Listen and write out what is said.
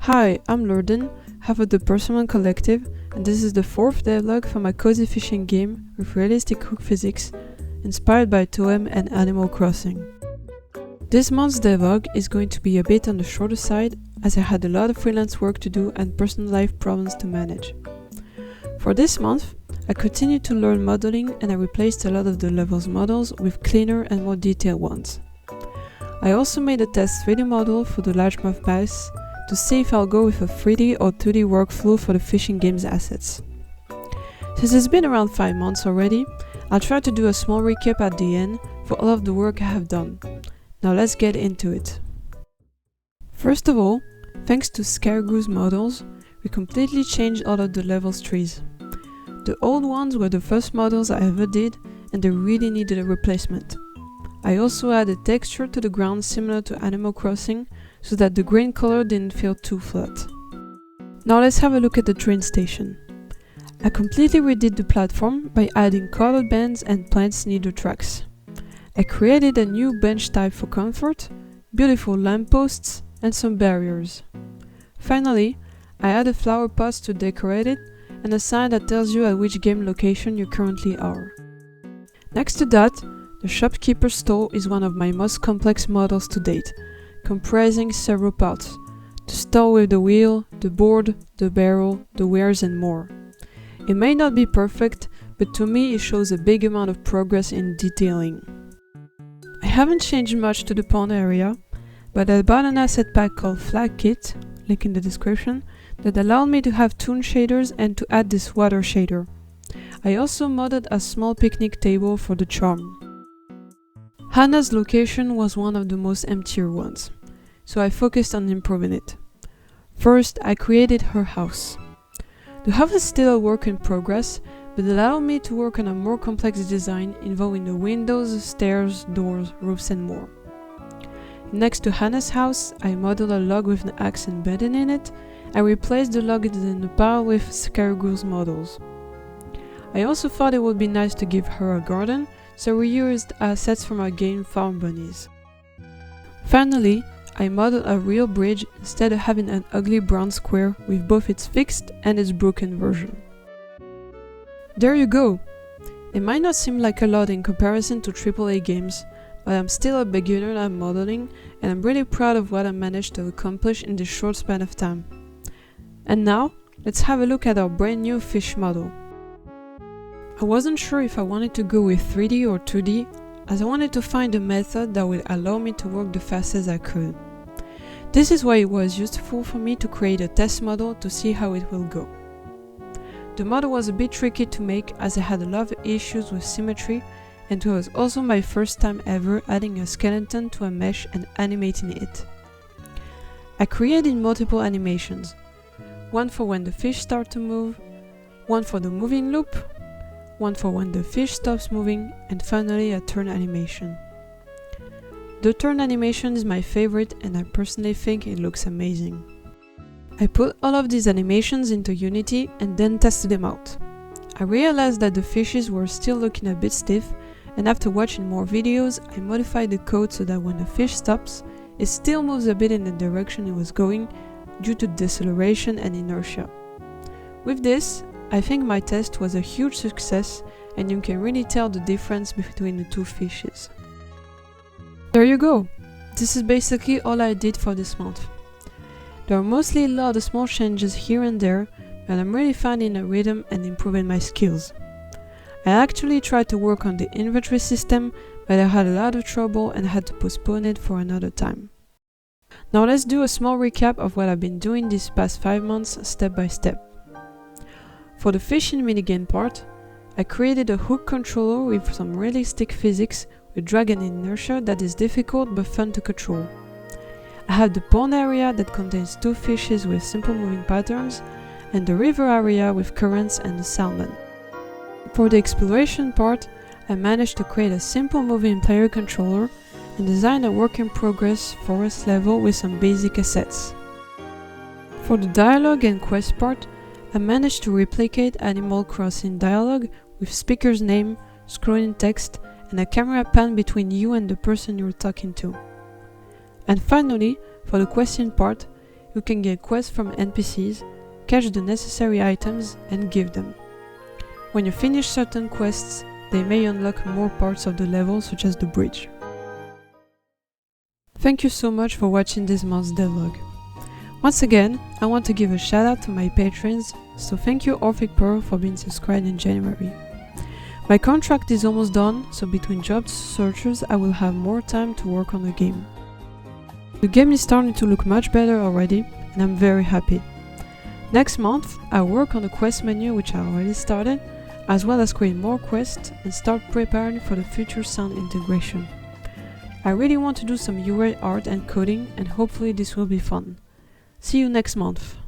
Hi, I'm Lorden, half of the Persimmon Collective, and this is the fourth devlog for my cozy fishing game with realistic hook physics, inspired by Toem and Animal Crossing. This month's devlog is going to be a bit on the shorter side, as I had a lot of freelance work to do and personal life problems to manage. For this month, I continued to learn modeling and I replaced a lot of the levels models with cleaner and more detailed ones. I also made a test 3D model for the largemouth bass to see if I'll go with a 3D or 2D workflow for the fishing game's assets. Since it's been around 5 months already, I'll try to do a small recap at the end for all of the work I have done. Now let's get into it. First of all, thanks to Scaregew's models, we completely changed all of the levels trees. The old ones were the first models I ever did and they really needed a replacement. I also added texture to the ground similar to Animal Crossing so that the green color didn't feel too flat. Now let's have a look at the train station. I completely redid the platform by adding colored bands and plants near the tracks. I created a new bench type for comfort, beautiful lampposts, and some barriers. Finally, I added flower pots to decorate it and a sign that tells you at which game location you currently are. Next to that, the shopkeeper's stall is one of my most complex models to date, comprising several parts: the stall with the wheel, the board, the barrel, the wares and more. It may not be perfect, but to me it shows a big amount of progress in detailing. I haven't changed much to the pond area, but I bought an asset pack called Flag Kit, link in the description, that allowed me to have toon shaders and to add this water shader. I also modded a small picnic table for the charm. Hannah's location was one of the most emptier ones, so I focused on improving it. First, I created her house. The house is still a work in progress, but allowed me to work on a more complex design involving the windows, stairs, doors, roofs and more. Next to Hannah's house, I modeled a log with an axe embedded in it and replaced the log in the pile with Scaregew's models. I also thought it would be nice to give her a garden, so we used assets from our game Farm Bunnies. Finally, I modeled a real bridge instead of having an ugly brown square with both its fixed and its broken version. There you go! It might not seem like a lot in comparison to AAA games, but I'm still a beginner at modeling and I'm really proud of what I managed to accomplish in this short span of time. And now, let's have a look at our brand new fish model. I wasn't sure if I wanted to go with 3D or 2D, as I wanted to find a method that would allow me to work the fastest I could. This is why it was useful for me to create a test model to see how it will go. The model was a bit tricky to make as I had a lot of issues with symmetry, and it was also my first time ever adding a skeleton to a mesh and animating it. I created multiple animations, one for when the fish start to move, one for the moving loop, one for when the fish stops moving, and finally a turn animation. The turn animation is my favorite and I personally think it looks amazing. I put all of these animations into Unity and then tested them out. I realized that the fishes were still looking a bit stiff, and after watching more videos I modified the code so that when the fish stops, it still moves a bit in the direction it was going due to deceleration and inertia. With this, I think my test was a huge success and you can really tell the difference between the two fishes. There you go! This is basically all I did for this month. There are mostly a lot of small changes here and there, but I'm really finding a rhythm and improving my skills. I actually tried to work on the inventory system, but I had a lot of trouble and had to postpone it for another time. Now let's do a small recap of what I've been doing these past 5 months step by step. For the fishing minigame part, I created a hook controller with some realistic physics with drag and inertia that is difficult but fun to control. I have the pond area that contains 2 fishes with simple moving patterns and the river area with currents and the salmon. For the exploration part, I managed to create a simple moving player controller and design a work-in-progress forest level with some basic assets. For the dialogue and quest part, I managed to replicate Animal Crossing dialogue with speaker's name, scrolling text, and a camera pan between you and the person you're talking to. And finally, for the question part, you can get quests from NPCs, catch the necessary items, and give them. When you finish certain quests, they may unlock more parts of the level, such as the bridge. Thank you so much for watching this month's devlog. Once again, I want to give a shout out to my patrons, so thank you Orphic Pearl for being subscribed in January. My contract is almost done, so between job searches I will have more time to work on the game. The game is starting to look much better already, and I'm very happy. Next month, I'll work on the quest menu, which I already started, as well as create more quests and start preparing for the future sound integration. I really want to do some UI art and coding, and hopefully this will be fun. See you next month!